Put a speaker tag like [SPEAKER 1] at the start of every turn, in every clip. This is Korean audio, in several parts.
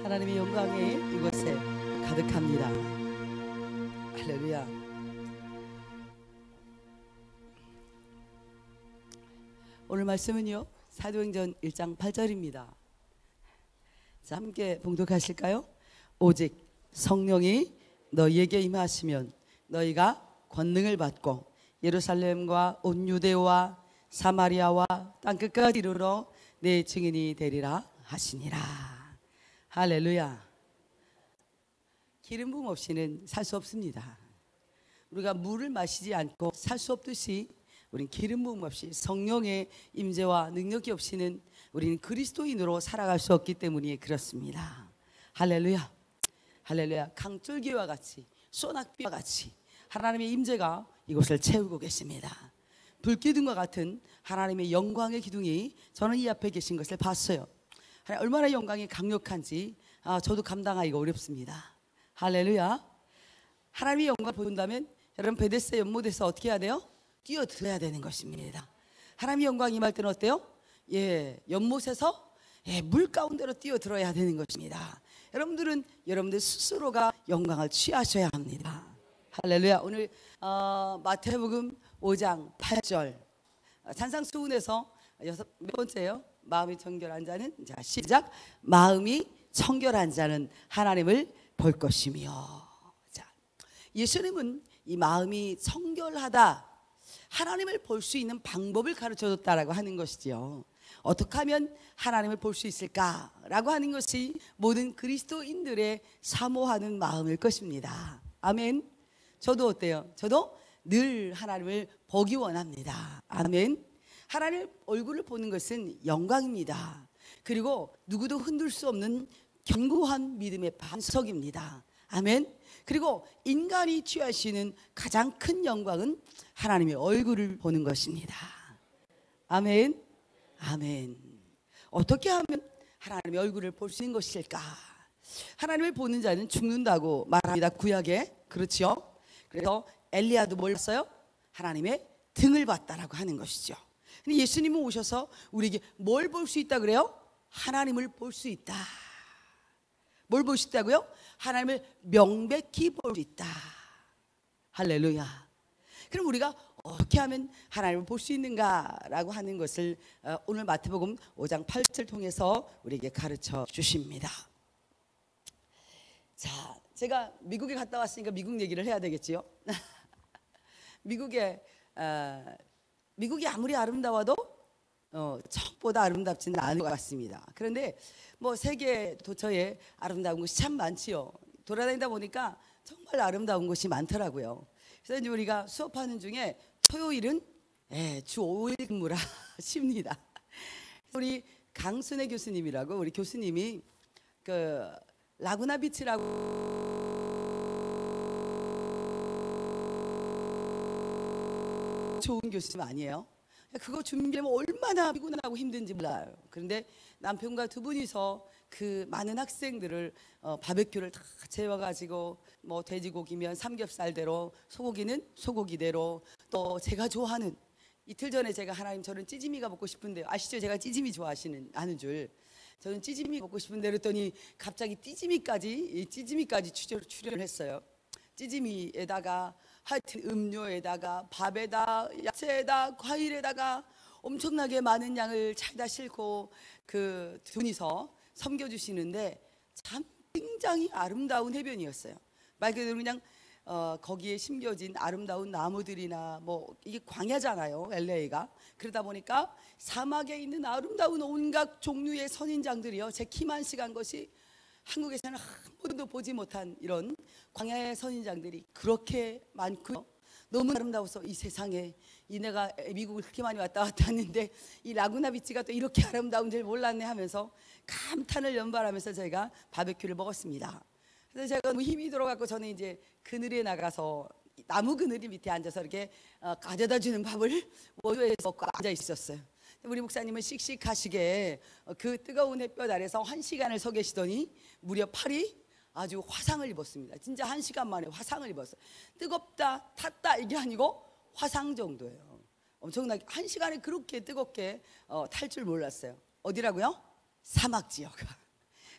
[SPEAKER 1] 하나님의 영광이 이곳에 가득합니다. 할렐루야. 오늘 말씀은요, 사도행전 1장 8절입니다. 자, 함께 봉독하실까요? 오직 성령이 너희에게 임하시면 너희가 권능을 받고 예루살렘과 온 유대와 사마리아와 땅끝까지 이르러 내 증인이 되리라 하시니라. 할렐루야. 기름 부음 없이는 살 수 없습니다. 우리가 물을 마시지 않고 살 수 없듯이 우린 기름 부음 없이 성령의 임재와 능력이 없이는 우리는 그리스도인으로 살아갈 수 없기 때문에 그렇습니다. 할렐루야. 할렐루야. 강줄기와 같이 소낙비와 같이 하나님의 임재가 이곳을 채우고 계십니다. 불기둥과 같은 하나님의 영광의 기둥이 저는 이 앞에 계신 것을 봤어요. 얼마나 영광이 강력한지 저도 감당하기가 어렵습니다. 할렐루야. 하나님의 영광을 본다면 여러분 베데스다 연못에서 어떻게 해야 돼요? 뛰어들어야 되는 것입니다. 하나님의 영광이 임할 때는 어때요? 연못에서 물 가운데로 뛰어들어야 되는 것입니다. 여러분들 스스로가 영광을 취하셔야 합니다. 할렐루야. 오늘 마태복음 5장 8절 산상수훈에서 몇 번째요? 마음이 청결한 자는, 자 시작, 마음이 청결한 자는 하나님을 볼 것이며. 자, 예수님은 이 마음이 청결하다, 하나님을 볼 수 있는 방법을 가르쳐줬다라고 하는 것이지요. 어떻게 하면 하나님을 볼 수 있을까라고 하는 것이 모든 그리스도인들의 사모하는 마음일 것입니다. 아멘. 저도 어때요? 저도 늘 하나님을 보기 원합니다. 아멘. 하나님 얼굴을 보는 것은 영광입니다. 그리고 누구도 흔들 수 없는 견고한 믿음의 반석입니다. 아멘. 그리고 인간이 취할 수 있는 가장 큰 영광은 하나님의 얼굴을 보는 것입니다. 아멘. 아멘. 어떻게 하면 하나님의 얼굴을 볼 수 있는 것일까? 하나님을 보는 자는 죽는다고 말합니다. 구약에. 그렇죠? 그래서 엘리야도 뭘 봤어요? 하나님의 등을 봤다라고 하는 것이죠. 근데 예수님은 오셔서 우리에게 뭘 볼 수 있다 그래요? 하나님을 볼 수 있다. 뭘 볼 수 있다고요? 하나님을 명백히 볼 수 있다. 할렐루야. 그럼 우리가 어떻게 하면 하나님을 볼 수 있는가라고 하는 것을 오늘 마태복음 5장 8절을 통해서 우리에게 가르쳐 주십니다. 자, 제가 미국에 갔다 왔으니까 미국 얘기를 해야 되겠지요. 미국이 아무리 아름다워도 처음보다 아름답지는 않은 것 같습니다. 그런데 뭐 세계 도처에 아름다운 곳이 참 많지요. 돌아다니다 보니까 정말 아름다운 곳이 많더라고요. 그래서 이제 우리가 수업하는 중에 토요일은 주 5일 근무라 쉽니다. 우리 강순애 교수님이라고 우리 교수님이 그 라구나 비치라고 좋은 교수님 아니에요? 그거 준비하면 얼마나 피곤하고 힘든지 몰라요. 그런데 남편과 두 분이서 그 많은 학생들을 바베큐를 다 재워가지고 뭐 돼지고기면 삼겹살대로, 소고기는 소고기대로, 또 제가 좋아하는, 이틀 전에 제가 하나님 저는 찌짐이가 먹고 싶은데요. 아시죠? 제가 찌짐이 아는 줄. 저는 찌짐이 먹고 싶은데 그랬더니 갑자기 찌짐이까지 출연을 했어요. 찌짐이에다가 하여튼 음료에다가 밥에다 야채에다 과일에다가 엄청나게 많은 양을 차에다 싣고 그 두 분이서 섬겨주시는데 참 굉장히 아름다운 해변이었어요. 말 그대로 그냥 거기에 심겨진 아름다운 나무들이나 뭐 이게 광야잖아요, LA가. 그러다 보니까 사막에 있는 아름다운 온갖 종류의 선인장들이요, 제 키만 시간 것이 한국에서는 한 번도 보지 못한 이런 광야의 선인장들이 그렇게 많고요. 너무 아름다워서 이 세상에 내가 미국을 그렇게 많이 왔다 했는데 이 라구나 비치가 또 이렇게 아름다운 줄 몰랐네 하면서 감탄을 연발하면서 저희가 바베큐를 먹었습니다. 그래서 제가 너무 힘이 들어갖고 저는 이제 그늘에 나가서 나무 그늘이 밑에 앉아서 이렇게 가져다 주는 밥을 원조에서 먹고 앉아 있었어요. 우리 목사님은 씩씩하시게 그 뜨거운 햇볕 아래서 1시간을 서 계시더니 무려 팔이 아주 화상을 입었습니다. 진짜 1시간 만에 화상을 입었어요. 뜨겁다 탔다 이게 아니고 화상 정도예요. 엄청나게 1시간에 그렇게 뜨겁게 탈 줄 몰랐어요. 어디라고요? 사막 지역.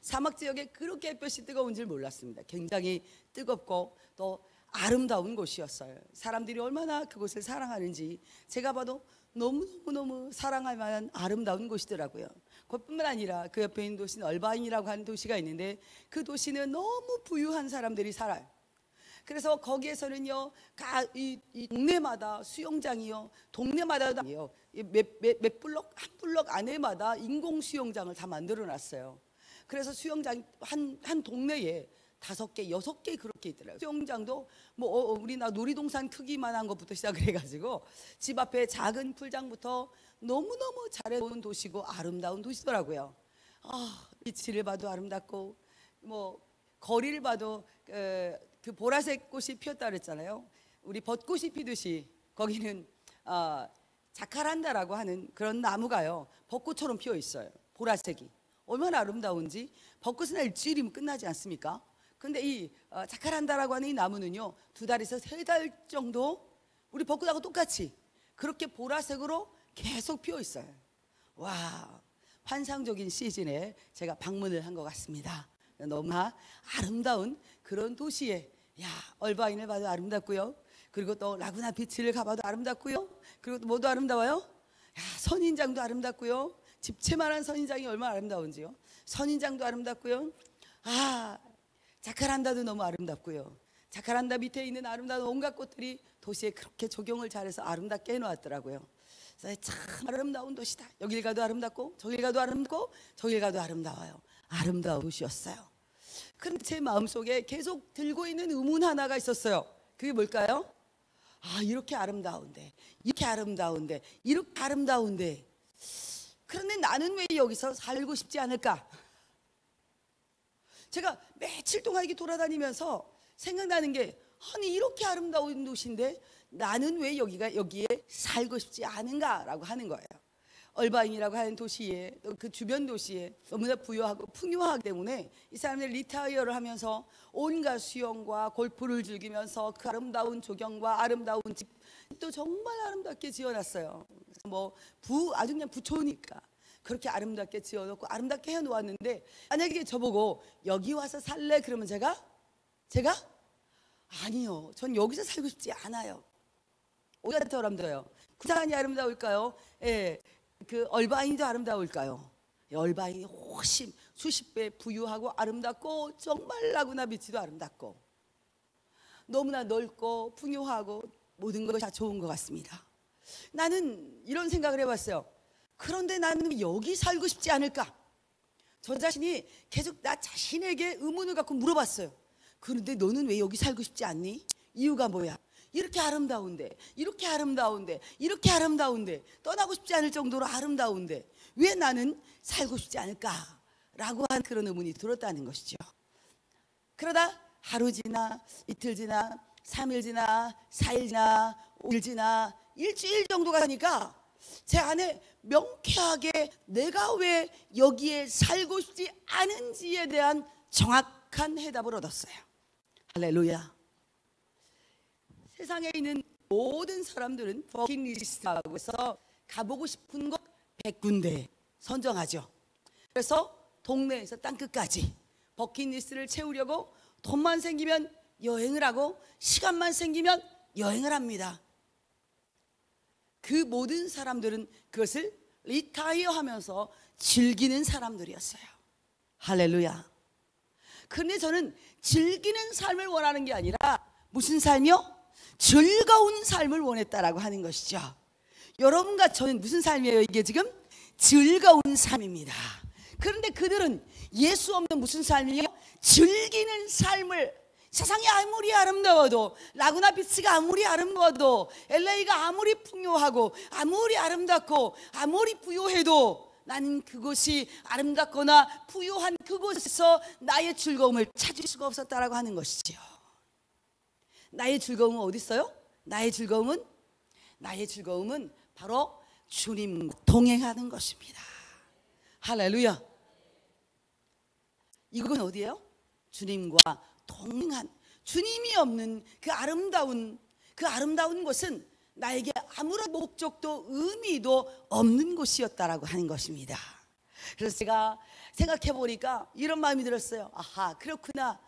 [SPEAKER 1] 사막 지역에 그렇게 햇볕이 뜨거운 줄 몰랐습니다. 굉장히 뜨겁고 또 아름다운 곳이었어요. 사람들이 얼마나 그곳을 사랑하는지 제가 봐도 너무너무 사랑할 만한 아름다운 곳이더라고요. 그뿐만 아니라 그 옆에 있는 도시는 얼바인이라고 하는 도시가 있는데 그 도시는 너무 부유한 사람들이 살아요. 그래서 거기에서는요, 이 동네마다 수영장이요, 동네마다요, 몇 블럭 한 블럭 안에마다 인공 수영장을 다 만들어놨어요. 그래서 수영장 한 동네에 5개, 6개 그렇게 있더라고요. 수영장도 뭐 우리나라 놀이동산 크기만한 것부터 시작해가지고 집 앞에 작은 풀장부터 너무너무 잘해놓은 도시고 아름다운 도시더라고요. 빛을 봐도 아름답고 뭐 거리를 봐도 그 보라색 꽃이 피었다 그랬잖아요. 우리 벚꽃이 피듯이 거기는 자카란다라고 하는 그런 나무가요, 벚꽃처럼 피어 있어요. 보라색이 얼마나 아름다운지. 벚꽃은 일주일이면 끝나지 않습니까? 근데 이 자카란다라고 하는 이 나무는요, 2달에서 3달 정도 우리 벚꽃하고 똑같이 그렇게 보라색으로 계속 피어 있어요. 와, 환상적인 시즌에 제가 방문을 한 것 같습니다. 너무나 아름다운 그런 도시에, 야, 얼바인을 봐도 아름답고요, 그리고 또 라구나 비치를 가봐도 아름답고요, 그리고 또 뭐도 아름다워요? 야, 선인장도 아름답고요, 집채만한 선인장이 얼마나 아름다운지요. 선인장도 아름답고요, 자카란다도 너무 아름답고요. 자카란다 밑에 있는 아름다운 온갖 꽃들이 도시에 그렇게 조경을 잘해서 아름답게 해놓았더라고요. 그래서 참 아름다운 도시다. 여길 가도 아름답고 저길 가도 아름답고 저길 가도 아름다워요. 아름다운 도시였어요. 그런데 제 마음속에 계속 들고 있는 의문 하나가 있었어요. 그게 뭘까요? 이렇게 아름다운데, 이렇게 아름다운데, 이렇게 아름다운데, 그런데 나는 왜 여기서 살고 싶지 않을까? 제가 며칠 동안 이렇게 돌아다니면서 생각나는 게, 아니 이렇게 아름다운 도시인데 나는 왜 여기에 살고 싶지 않은가라고 하는 거예요. 얼바인이라고 하는 도시에, 그 주변 도시에 너무나 부유하고 풍요하기 때문에 이 사람들이 리타이어를 하면서 온갖 수영과 골프를 즐기면서 그 아름다운 조경과 아름다운 집도 정말 아름답게 지어놨어요. 뭐 아주 그냥 부촌이니까 그렇게 아름답게 지어놓고 아름답게 해놓았는데, 만약에 저보고 여기 와서 살래? 그러면 제가 아니요, 전 여기서 살고 싶지 않아요. 어디가 더 아름다워요? 부산이 아름다울까요? 예, 그 얼바인도 아름다울까요? 얼바인이 훨씬 수십 배 부유하고 아름답고 정말 라구나 비치도 아름답고 너무나 넓고 풍요하고 모든 것이 다 좋은 것 같습니다. 나는 이런 생각을 해봤어요. 그런데 나는 여기 살고 싶지 않을까? 저 자신이 계속 나 자신에게 의문을 갖고 물어봤어요. 그런데 너는 왜 여기 살고 싶지 않니? 이유가 뭐야? 이렇게 아름다운데, 이렇게 아름다운데, 이렇게 아름다운데, 떠나고 싶지 않을 정도로 아름다운데 왜 나는 살고 싶지 않을까라고 한 그런 의문이 들었다는 것이죠. 그러다 하루 지나, 이틀 지나, 3일 지나, 4일 지나, 5일 지나, 일주일 정도가 가니까 제 안에 명쾌하게 내가 왜 여기에 살고 싶지 않은지에 대한 정확한 해답을 얻었어요. 할렐루야. 세상에 있는 모든 사람들은 버킷리스트라고 해서 가보고 싶은 곳 100군데 선정하죠. 그래서 동네에서 땅끝까지 버킷리스트를 채우려고 돈만 생기면 여행을 하고 시간만 생기면 여행을 합니다. 그 모든 사람들은 그것을 리타이어 하면서 즐기는 사람들이었어요. 할렐루야. 그런데 저는 즐기는 삶을 원하는 게 아니라 무슨 삶이요? 즐거운 삶을 원했다라고 하는 것이죠. 여러분과 저는 무슨 삶이에요? 이게 지금 즐거운 삶입니다. 그런데 그들은 예수 없는 무슨 삶이에요? 즐기는 삶을, 세상이 아무리 아름다워도, 라구나 비치가 아무리 아름다워도, LA가 아무리 풍요하고 아무리 아름답고 아무리 부유해도 나는 그곳이 아름답거나 부유한 그곳에서 나의 즐거움을 찾을 수가 없었다라고 하는 것이죠. 나의 즐거움은 어디 있어요? 나의 즐거움은 바로 주님과 동행하는 것입니다. 할렐루야. 이건 어디예요? 주님과 동행한, 주님이 없는 그 아름다운 곳은 나에게 아무런 목적도 의미도 없는 곳이었다라고 하는 것입니다. 그래서 제가 생각해 보니까 이런 마음이 들었어요. 아하, 그렇구나.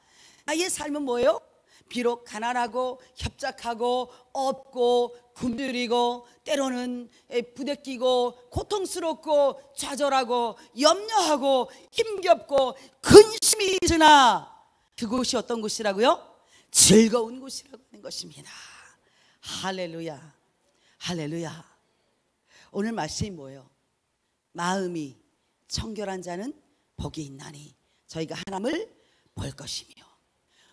[SPEAKER 1] 나의 삶은 뭐예요? 비록 가난하고 협착하고 없고 굶주리고 때로는 부대끼고 고통스럽고 좌절하고 염려하고 힘겹고 근심이 있으나 그곳이 어떤 곳이라고요? 즐거운 곳이라고 하는 것입니다. 할렐루야, 할렐루야. 오늘 말씀이 뭐예요? 마음이 청결한 자는 복이 있나니 저희가 하나님을 볼 것이며.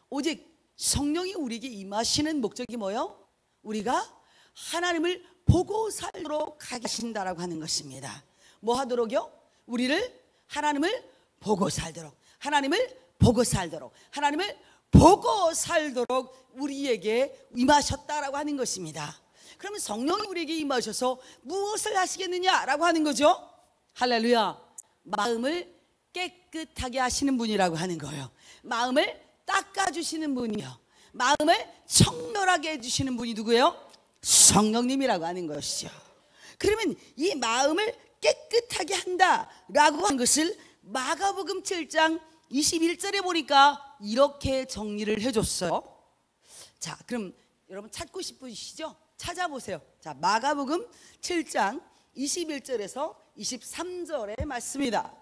[SPEAKER 1] 오직 성령이 우리에게 임하시는 목적이 뭐예요? 우리가 하나님을 보고 살도록 하신다라고 하는 것입니다. 뭐 하도록요? 우리를 하나님을 보고 살도록, 하나님을 보고 살도록, 하나님을 보고 살도록 우리에게 임하셨다라고 하는 것입니다. 그러면 성령이 우리에게 임하셔서 무엇을 하시겠느냐라고 하는 거죠? 할렐루야. 마음을 깨끗하게 하시는 분이라고 하는 거예요. 마음을 닦아주시는 분이요, 마음을 청결하게 해주시는 분이 누구예요? 성령님이라고 하는 것이죠. 그러면 이 마음을 깨끗하게 한다라고 하는 것을 마가복음 7장 21절에 보니까 이렇게 정리를 해줬어요. 자, 그럼 여러분 찾고 싶으시죠? 찾아보세요. 자, 마가복음 7장 21절에서 23절의 말씀입니다.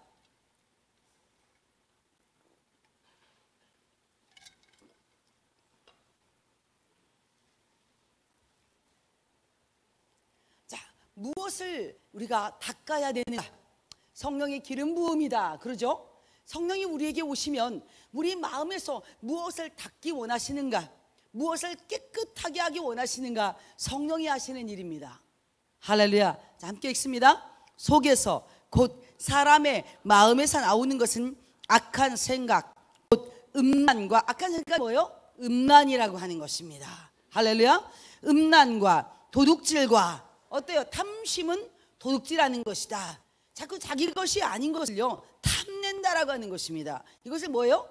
[SPEAKER 1] 무엇을 우리가 닦아야 되는가? 성령의 기름 부음이다, 그러죠? 성령이 우리에게 오시면 우리 마음에서 무엇을 닦기 원하시는가, 무엇을 깨끗하게 하기 원하시는가, 성령이 하시는 일입니다. 할렐루야. 자, 함께 읽습니다. 속에서 곧 사람의 마음에서 나오는 것은 악한 생각, 곧 음란과, 악한 생각이 뭐예요? 음란이라고 하는 것입니다. 할렐루야. 음란과 도둑질과, 어때요? 탐심은 도둑질하는 것이다. 자꾸 자기 것이 아닌 것을요 탐낸다라고 하는 것입니다. 이것을 뭐예요?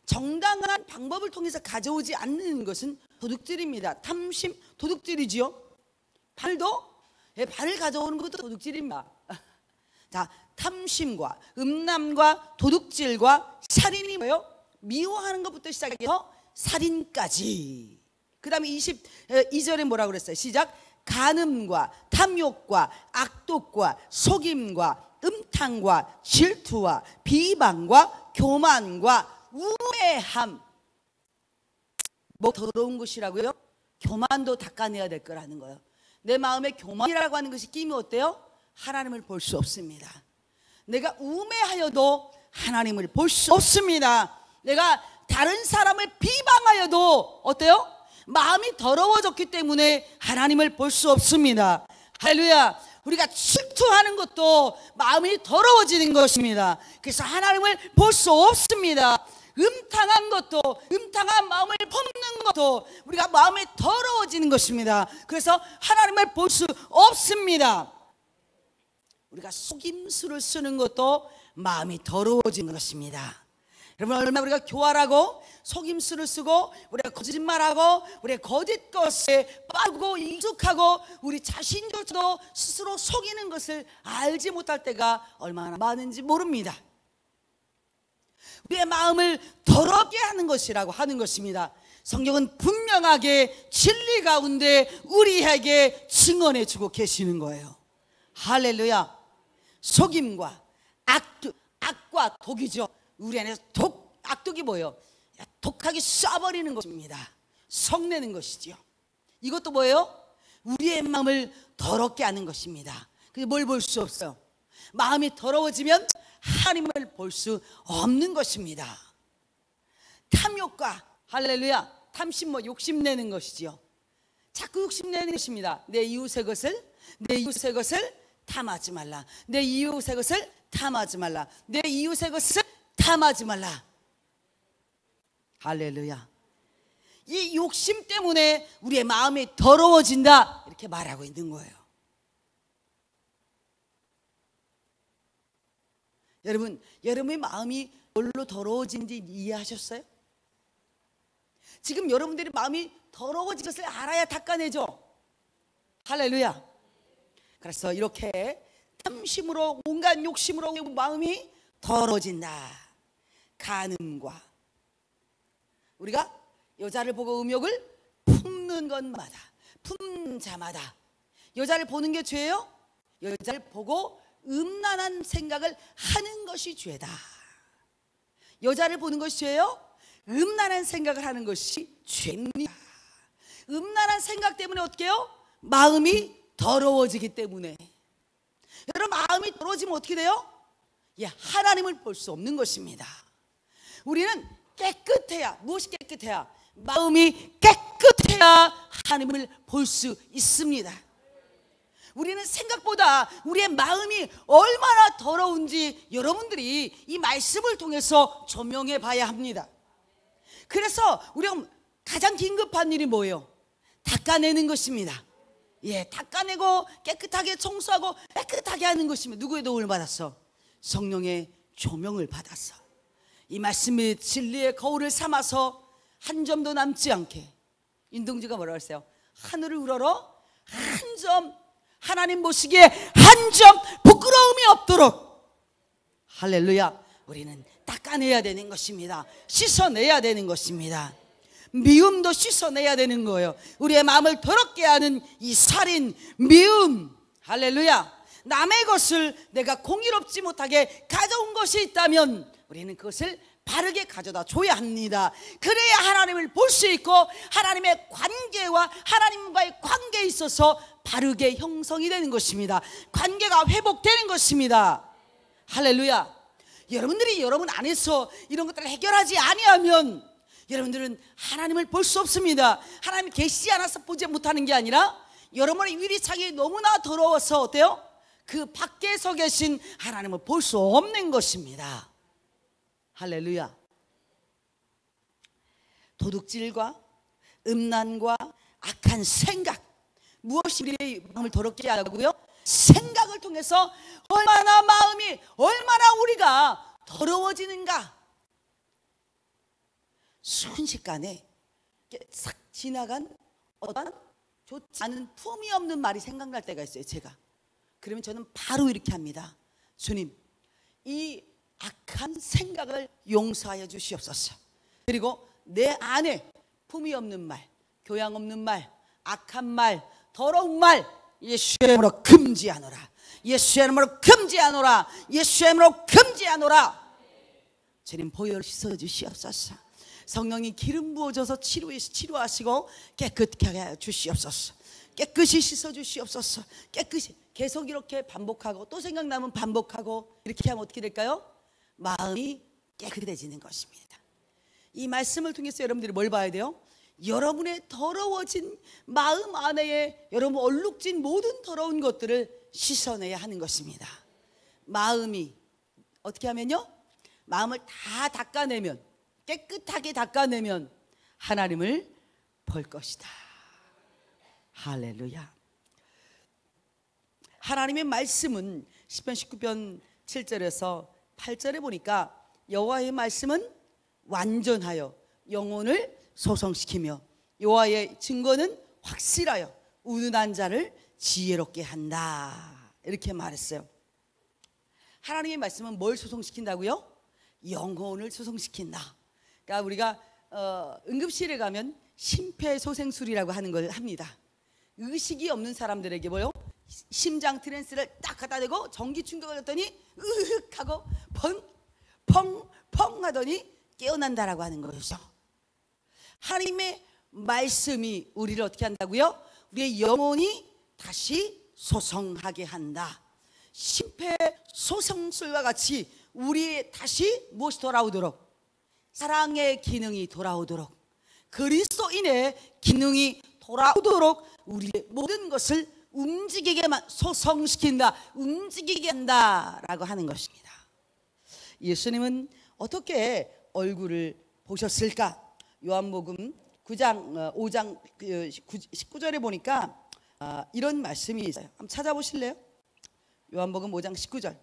[SPEAKER 1] 정당한 방법을 통해서 가져오지 않는 것은 도둑질입니다. 탐심, 도둑질이지요. 발을 가져오는 것도 도둑질입니다. 자, 탐심과 음란과 도둑질과 살인이 뭐예요? 미워하는 것부터 시작해서 살인까지. 그 다음에 22절에 뭐라고 그랬어요? 시작. 간음과 탐욕과 악독과 속임과 음탕과 질투와 비방과 교만과 우매함. 뭐 더러운 것이라고요? 교만도 닦아내야 될 거라는 거예요. 내 마음에 교만이라고 하는 것이 끼면 어때요? 하나님을 볼 수 없습니다. 내가 우매하여도 하나님을 볼 수 없습니다. 내가 다른 사람을 비방하여도 어때요? 마음이 더러워졌기 때문에 하나님을 볼 수 없습니다. 할렐루야. 우리가 질투하는 것도 마음이 더러워지는 것입니다. 그래서 하나님을 볼 수 없습니다. 음탕한 것도, 음탕한 마음을 품는 것도 우리가 마음이 더러워지는 것입니다. 그래서 하나님을 볼 수 없습니다. 우리가 속임수를 쓰는 것도 마음이 더러워지는 것입니다. 여러분, 얼마나 우리가 교활하고 속임수를 쓰고 우리가 거짓말하고 우리가 거짓 것에 빠르고 익숙하고 우리 자신조차도 스스로 속이는 것을 알지 못할 때가 얼마나 많은지 모릅니다. 우리의 마음을 더럽게 하는 것이라고 하는 것입니다. 성경은 분명하게 진리 가운데 우리에게 증언해 주고 계시는 거예요. 할렐루야. 속임과 악과 독이죠. 우리 안에서 악독이 뭐예요? 독하게 쏴버리는 것입니다. 성내는 것이지요. 이것도 뭐예요? 우리의 마음을 더럽게 하는 것입니다. 그게 뭘 볼 수 없어요. 마음이 더러워지면 하나님을 볼 수 없는 것입니다. 탐욕과, 할렐루야, 탐심 뭐 욕심내는 것이지요. 자꾸 욕심내는 것입니다. 내 이웃의 것을 탐하지 말라. 내 이웃의 것을 탐하지 말라. 내 이웃의 것을 탐하지 말라. 할렐루야. 이 욕심 때문에 우리의 마음이 더러워진다, 이렇게 말하고 있는 거예요. 여러분, 여러분의 마음이 뭘로 더러워진지 이해하셨어요? 지금 여러분들의 마음이 더러워진 것을 알아야 닦아내죠. 할렐루야. 그래서 이렇게 탐심으로 온갖 욕심으로 마음이 더러워진다. 간음과 우리가 여자를 보고 음욕을 품는 것마다 품자마다 여자를 보는 게 죄예요? 여자를 보고 음란한 생각을 하는 것이 죄다. 여자를 보는 것이 죄예요? 음란한 생각을 하는 것이 죄입니다. 음란한 생각 때문에 어떻게 해요? 마음이 더러워지기 때문에. 여러분, 마음이 더러워지면 어떻게 돼요? 하나님을 볼 수 없는 것입니다. 우리는 깨끗해야, 무엇이 깨끗해야? 마음이 깨끗해야 하나님을 볼 수 있습니다. 우리는 생각보다 우리의 마음이 얼마나 더러운지 여러분들이 이 말씀을 통해서 조명해 봐야 합니다. 그래서 우리가 가장 긴급한 일이 뭐예요? 닦아내는 것입니다. 닦아내고 깨끗하게 청소하고 깨끗하게 하는 것입니다. 누구의 도움을 받았어? 성령의 조명을 받았어. 이 말씀이 진리의 거울을 삼아서 한 점도 남지 않게. 윤동주가 뭐라고 했어요? 하늘을 우러러 한 점, 하나님 보시기에 한 점 부끄러움이 없도록. 할렐루야. 우리는 닦아내야 되는 것입니다. 씻어내야 되는 것입니다. 미움도 씻어내야 되는 거예요. 우리의 마음을 더럽게 하는 이 살인, 미움. 할렐루야. 남의 것을 내가 공의롭지 못하게 가져온 것이 있다면 우리는 그것을 바르게 가져다 줘야 합니다. 그래야 하나님을 볼 수 있고 하나님의 관계와 하나님과의 관계에 있어서 바르게 형성이 되는 것입니다. 관계가 회복되는 것입니다. 할렐루야. 여러분들이 여러분 안에서 이런 것들을 해결하지 아니하면 여러분들은 하나님을 볼 수 없습니다. 하나님이 계시지 않아서 보지 못하는 게 아니라 여러분의 유리창이 너무나 더러워서 어때요? 그 밖에서 계신 하나님을 볼 수 없는 것입니다. 할렐루야. 도둑질과 음란과 악한 생각, 무엇이 우리의 마음을 더럽게 하고요? 생각을 통해서 얼마나 마음이, 얼마나 우리가 더러워지는가. 순식간에 싹 지나간 어떤 좋지 않은 품이 없는 말이 생각날 때가 있어요. 제가 그러면 저는 바로 이렇게 합니다. 주님, 이 악한 생각을 용서하여 주시옵소서. 그리고 내 안에 품이 없는 말, 교양 없는 말, 악한 말, 더러운 말 예수의 이름으로 금지하노라. 예수의 이름으로 금지하노라. 예수의 이름으로 금지하노라. 주님, 보혈 씻어 주시옵소서. 성령이 기름 부어줘서 치료하시고 깨끗하게 하여 주시옵소서. 깨끗이 씻어 주시옵소서. 깨끗이. 계속 이렇게 반복하고 또 생각나면 반복하고 이렇게 하면 어떻게 될까요? 마음이 깨끗해지는 것입니다. 이 말씀을 통해서 여러분들이 뭘 봐야 돼요? 여러분의 더러워진 마음 안에 여러분 얼룩진 모든 더러운 것들을 씻어내야 하는 것입니다. 마음이 어떻게 하면요? 마음을 다 닦아내면, 깨끗하게 닦아내면 하나님을 볼 것이다. 할렐루야. 하나님의 말씀은 시편 19편 7절에서 8절에 보니까 여호와의 말씀은 완전하여 영혼을 소성시키며 여호와의 증거는 확실하여 우둔한 자를 지혜롭게 한다. 이렇게 말했어요. 하나님의 말씀은 뭘 소성시킨다고요? 영혼을 소성시킨다. 그러니까 우리가 응급실에 가면 심폐소생술이라고 하는 걸 합니다. 의식이 없는 사람들에게 뭐요? 심장 트랜스를 딱 갖다 대고 전기 충격을 줬더니 으흑 하고 펑펑 하더니 깨어난다라고 하는 것이죠. 하나님의 말씀이 우리를 어떻게 한다고요? 우리의 영혼이 다시 소성하게 한다. 심폐소생술과 같이 우리의 다시 무엇이 돌아오도록? 사랑의 기능이 돌아오도록, 그리스도인의 기능이 돌아오도록 우리의 모든 것을 움직이게만 소성시킨다, 움직이게 한다라고 하는 것입니다. 예수님은 어떻게 얼굴을 보셨을까? 요한복음 9장 5장 19절에 보니까 이런 말씀이 있어요. 한번 찾아보실래요? 요한복음 5장 19절.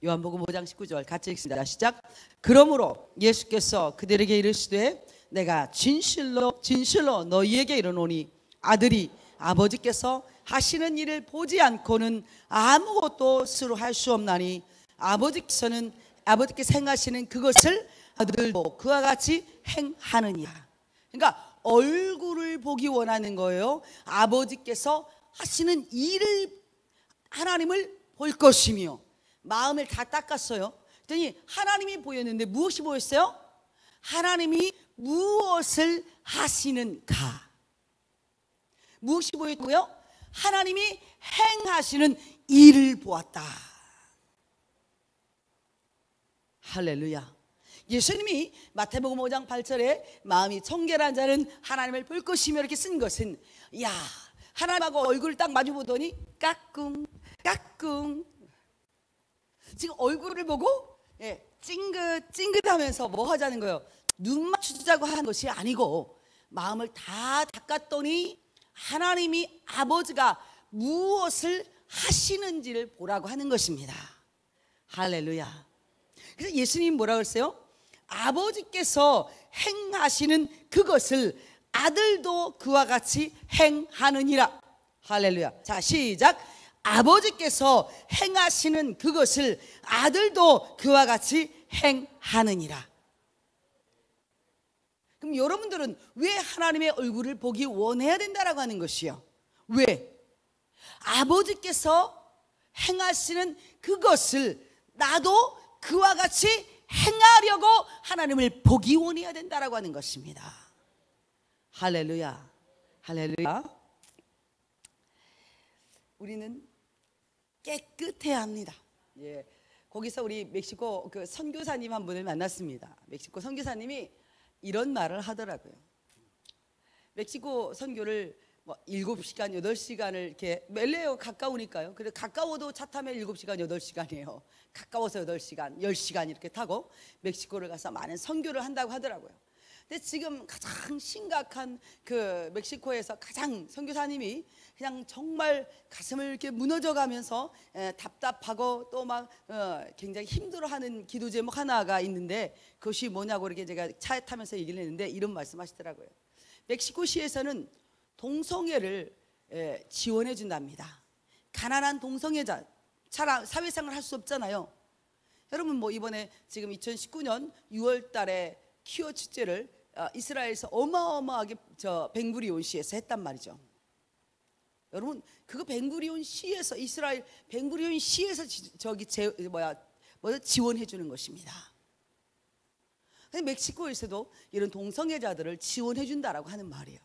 [SPEAKER 1] 요한복음 5장 19절 같이 읽습니다. 시작. 그러므로 예수께서 그들에게 이르시되 내가 진실로 진실로 너희에게 이르노니 아들이 아버지께서 하시는 일을 보지 않고는 아무것도 스스로 할 수 없나니 아버지께서 행하시는 그것을 아들도 그와 같이 행하느니라. 그러니까 얼굴을 보기 원하는 거예요. 아버지께서 하시는 일을 하나님을 볼 것이며 마음을 다 닦았어요. 그랬더니 하나님이 보였는데 무엇이 보였어요? 하나님이 무엇을 하시는가? 무엇이 보였고요? 하나님이 행하시는 일을 보았다. 할렐루야. 예수님이 마태복음 5장 8절에 마음이 청결한 자는 하나님을 볼 것이며 이렇게 쓴 것은, 야, 하나님하고 얼굴을 딱 마주 보더니 까꿍 까꿍. 지금 얼굴을 보고 찡긋찡긋하면서 뭐 하자는 거예요? 눈 맞추자고 하는 것이 아니고 마음을 다 닦았더니 하나님이 아버지가 무엇을 하시는지를 보라고 하는 것입니다. 할렐루야. 그래서 예수님이 뭐라고 했어요? 아버지께서 행하시는 그것을 아들도 그와 같이 행하느니라. 할렐루야. 자, 시작. 아버지께서 행하시는 그것을 아들도 그와 같이 행하느니라. 그럼 여러분들은 왜 하나님의 얼굴을 보기 원해야 된다라고 하는 것이요? 왜? 아버지께서 행하시는 그것을 나도 그와 같이 행하려고 하나님을 보기 원해야 된다라고 하는 것입니다. 할렐루야. 할렐루야. 우리는 깨끗해야 합니다. 예, 거기서 우리 멕시코 그 선교사님 한 분을 만났습니다. 멕시코 선교사님이 이런 말을 하더라고요. 멕시코 선교를 뭐 7시간, 8시간을 이렇게 멜레오 가까우니까요. 그래 가까워도 차 타면 7시간, 8시간이에요. 가까워서 8시간, 10시간 이렇게 타고 멕시코를 가서 많은 선교를 한다고 하더라고요. 근데 지금 가장 심각한 그 멕시코에서 가장 선교사님이 그냥 정말 가슴을 이렇게 무너져가면서 답답하고 또 막 굉장히 힘들어하는 기도 제목 하나가 있는데 그것이 뭐냐고 이렇게 제가 차에 타면서 얘기를 했는데 이런 말씀하시더라고요. 멕시코시에서는 동성애를 지원해 준답니다. 가난한 동성애자 사회생활 할 수 없잖아요. 여러분 뭐 이번에 지금 2019년 6월 달에 퀴어 축제를 이스라엘에서 어마어마하게 벵구리온 시에서 했단 말이죠. 여러분 그거 벵구리온 시에서 이스라엘 벵구리온 시에서 지원해 주는 것입니다. 근데 멕시코에서도 이런 동성애자들을 지원해 준다라고 하는 말이에요.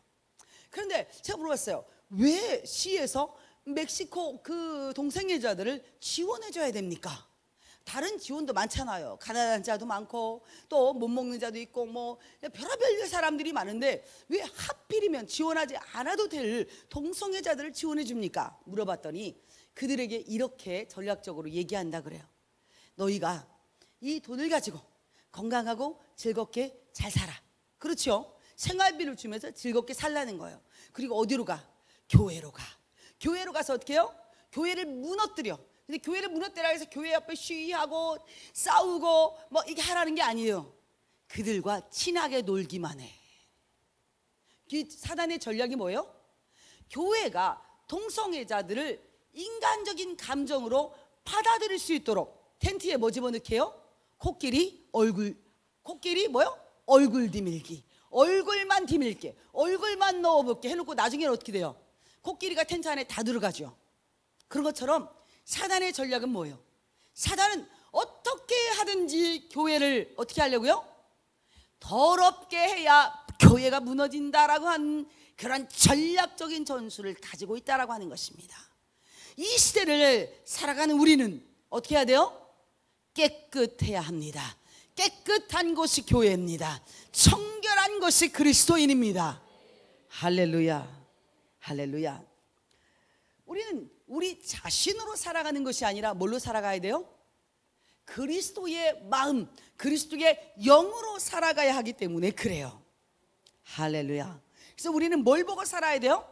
[SPEAKER 1] 그런데 제가 물어봤어요. 왜 시에서 멕시코 그 동성애자들을 지원해 줘야 됩니까? 다른 지원도 많잖아요. 가난한 자도 많고 또 못 먹는 자도 있고 뭐 별의별 사람들이 많은데 왜 하필이면 지원하지 않아도 될 동성애자들을 지원해 줍니까? 물어봤더니 그들에게 이렇게 전략적으로 얘기한다 그래요. 너희가 이 돈을 가지고 건강하고 즐겁게 잘 살아. 그렇죠? 생활비를 주면서 즐겁게 살라는 거예요. 그리고 어디로 가? 교회로 가. 교회로 가서 어떻게 해요? 교회를 무너뜨려. 근데 교회를 무너뜨리라 해서 교회 앞에 시위하고 싸우고 뭐 이게 하라는 게 아니에요. 그들과 친하게 놀기만 해. 사단의 전략이 뭐예요? 교회가 동성애자들을 인간적인 감정으로 받아들일 수 있도록 텐트에 뭐 집어넣게요? 코끼리 뭐요? 얼굴 디밀기. 얼굴만 디밀게, 얼굴만 넣어볼게 해놓고 나중에는 어떻게 돼요? 코끼리가 텐트 안에 다 들어가죠. 그런 것처럼 사단의 전략은 뭐예요? 사단은 어떻게 하든지 교회를 어떻게 하려고요? 더럽게 해야 교회가 무너진다라고 하는 그런 전략적인 전술을 가지고 있다라고 하는 것입니다. 이 시대를 살아가는 우리는 어떻게 해야 돼요? 깨끗해야 합니다. 깨끗한 곳이 교회입니다. 청결한 것이 그리스도인입니다. 할렐루야. 할렐루야. 우리는 우리 자신으로 살아가는 것이 아니라 뭘로 살아가야 돼요? 그리스도의 마음, 그리스도의 영으로 살아가야 하기 때문에 그래요. 할렐루야. 그래서 우리는 뭘 보고 살아야 돼요?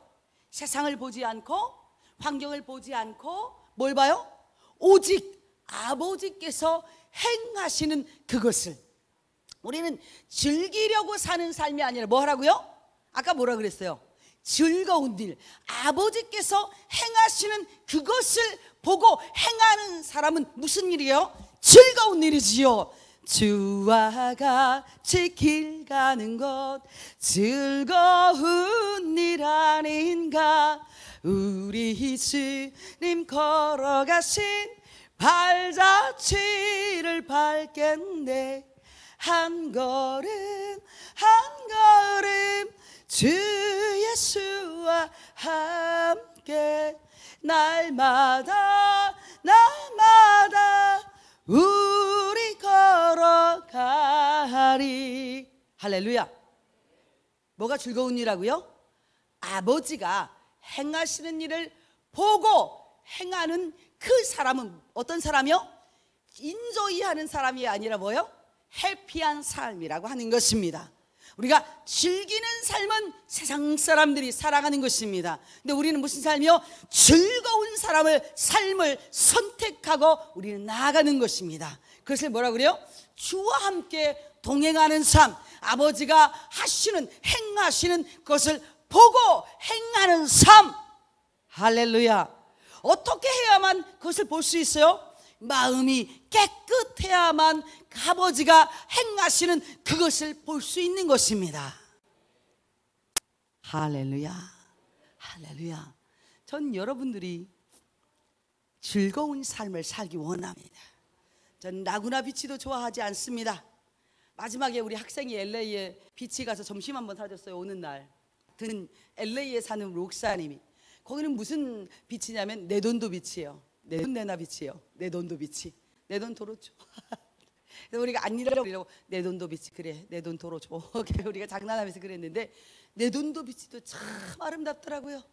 [SPEAKER 1] 세상을 보지 않고 환경을 보지 않고 뭘 봐요? 오직 아버지께서 행하시는 그것을 우리는 즐기려고 사는 삶이 아니라 뭐 하라고요? 아까 뭐라 그랬어요? 즐거운 일, 아버지께서 행하시는 그것을 보고 행하는 사람은 무슨 일이에요? 즐거운 일이지요. 주와 같이 길 가는 것 즐거운 일 아닌가. 우리 주님 걸어가신 발자취를 밟겠네. 한 걸음 한 걸음 주 예수와 함께 날마다 날마다 우리 걸어가리. 할렐루야. 뭐가 즐거운 일이라고요? 아버지가 행하시는 일을 보고 행하는 그 사람은 어떤 사람이요? 인조이하는 사람이 아니라 뭐요? 해피한 삶이라고 하는 것입니다. 우리가 즐기는 삶은 세상 사람들이 살아가는 것입니다. 근데 우리는 무슨 삶이요? 즐거운 삶을 선택하고 우리는 나아가는 것입니다. 그것을 뭐라 그래요? 주와 함께 동행하는 삶, 아버지가 하시는 행하시는 것을 보고 행하는 삶. 할렐루야. 어떻게 해야만 그것을 볼 수 있어요? 마음이 깨끗해야만 아버지가 행하시는 그것을 볼 수 있는 것입니다. 할렐루야. 할렐루야. 전 여러분들이 즐거운 삶을 살기 원합니다. 전 라구나 비치도 좋아하지 않습니다. 마지막에 우리 학생이 LA에 비치 가서 점심 한번 사줬어요. 오는 날 드는 LA에 사는 목사님이, 거기는 무슨 비치냐면 내돈도 비치예요. 내돈 내나 비치예요. 내돈도 비치. 내 돈 도로 줘. 그래서 우리가 안 잃으려고 내 돈도 비치, 그래 내 돈 도로 줘. 우리가 장난하면서 그랬는데 내 돈도 비치도 참 아름답더라고요.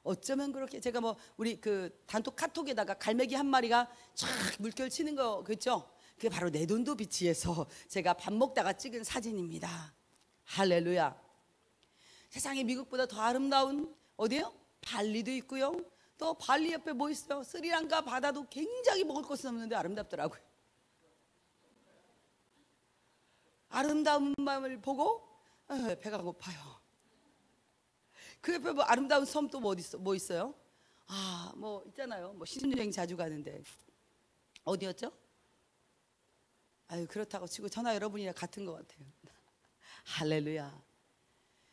[SPEAKER 1] 어쩌면 그렇게 제가 뭐 우리 그 단톡 카톡에다가 갈매기 한 마리가 쫙 물결 치는 거 그렇죠? 그게 바로 내 돈도 비치에서 제가 밥 먹다가 찍은 사진입니다. 할렐루야. 세상에 미국보다 더 아름다운 어디요? 발리도 있고요. 또 발리 옆에 뭐 있어요? 스리랑카 바다도 굉장히 먹을 것은 없는데 아름답더라고요. 아름다운 마음을 보고 배가 고파요. 그 옆에 뭐 아름다운 섬 또 뭐 있어요? 아, 뭐 있잖아요. 뭐 신혼여행 자주 가는데 어디였죠? 아유, 그렇다고 치고 저나 여러분이랑 같은 것 같아요. 할렐루야.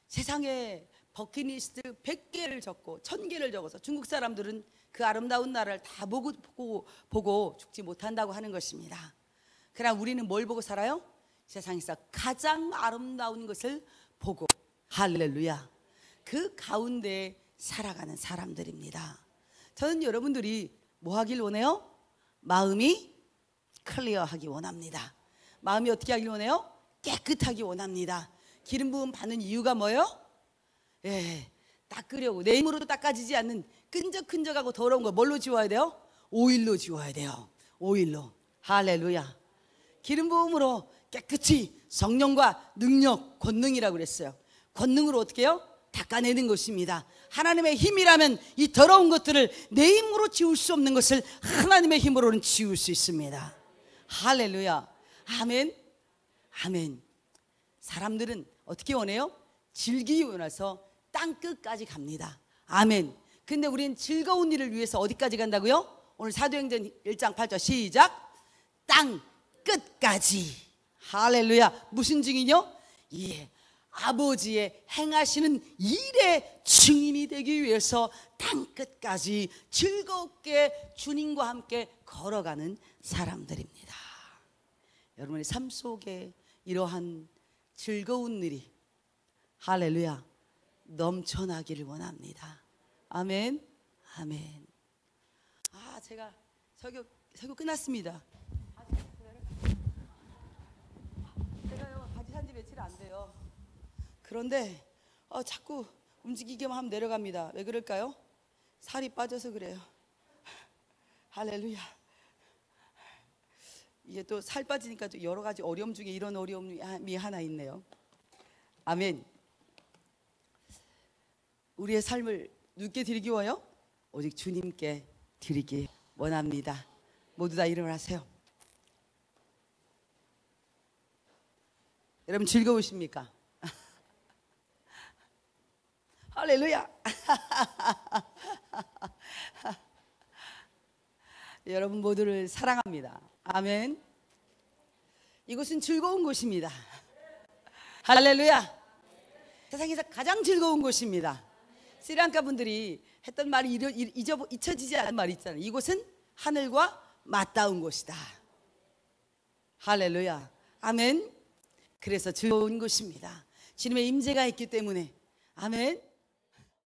[SPEAKER 1] 세상에 버킷리스트 100개를 적고 1000개를 적어서 중국 사람들은 그 아름다운 나라를 다 보고 죽지 못한다고 하는 것입니다. 그러나 우리는 뭘 보고 살아요? 세상에서 가장 아름다운 것을 보고, 할렐루야, 그 가운데 살아가는 사람들입니다. 저는 여러분들이 뭐 하길 원해요? 마음이 클리어하기 원합니다. 마음이 어떻게 하길 원해요? 깨끗하기 원합니다. 기름 부음 받는 이유가 뭐예요? 닦으려고. 내 힘으로도 닦아지지 않는 끈적끈적하고 더러운 거 뭘로 지워야 돼요? 오일로 지워야 돼요. 오일로. 할렐루야. 기름 부음으로 깨끗이 성령과 능력, 권능이라고 그랬어요. 권능으로 어떻게 해요? 닦아내는 것입니다. 하나님의 힘이라면 이 더러운 것들을 내 힘으로 지울 수 없는 것을 하나님의 힘으로는 지울 수 있습니다. 할렐루야. 아멘. 아멘. 사람들은 어떻게 원해요? 즐기기 원해서 땅끝까지 갑니다. 아멘. 근데 우리는 즐거운 일을 위해서 어디까지 간다고요? 오늘 사도행전 1장 8절 시작. 땅끝까지. 할렐루야. 무슨 증인이요? 예, 아버지의 행하시는 일의 증인이 되기 위해서 땅끝까지 즐겁게 주님과 함께 걸어가는 사람들입니다. 여러분의 삶 속에 이러한 즐거운 일이, 할렐루야, 넘쳐나기를 원합니다. 아멘. 아멘. 아, 제가 설교 끝났습니다. 제가요 바지 산지 며칠 안 돼요. 그런데 자꾸 움직이기만 하면 내려갑니다. 왜 그럴까요? 살이 빠져서 그래요. 할렐루야. 이게 또 살 빠지니까 또 여러 가지 어려움 중에 이런 어려움이 하나 있네요. 아멘. 우리의 삶을 누구께 드리기 원해요? 오직 주님께 드리기 원합니다. 모두 다 일어나세요. 여러분 즐거우십니까? 할렐루야. 여러분 모두를 사랑합니다. 아멘. 이곳은 즐거운 곳입니다. 할렐루야. 세상에서 가장 즐거운 곳입니다. 스리랑카 분들이 했던 말이 잊혀지지 않은 말이 있잖아요. 이곳은 하늘과 맞닿은 곳이다. 할렐루야. 아멘. 그래서 즐거운 곳입니다. 주님의 임재가 있기 때문에. 아멘.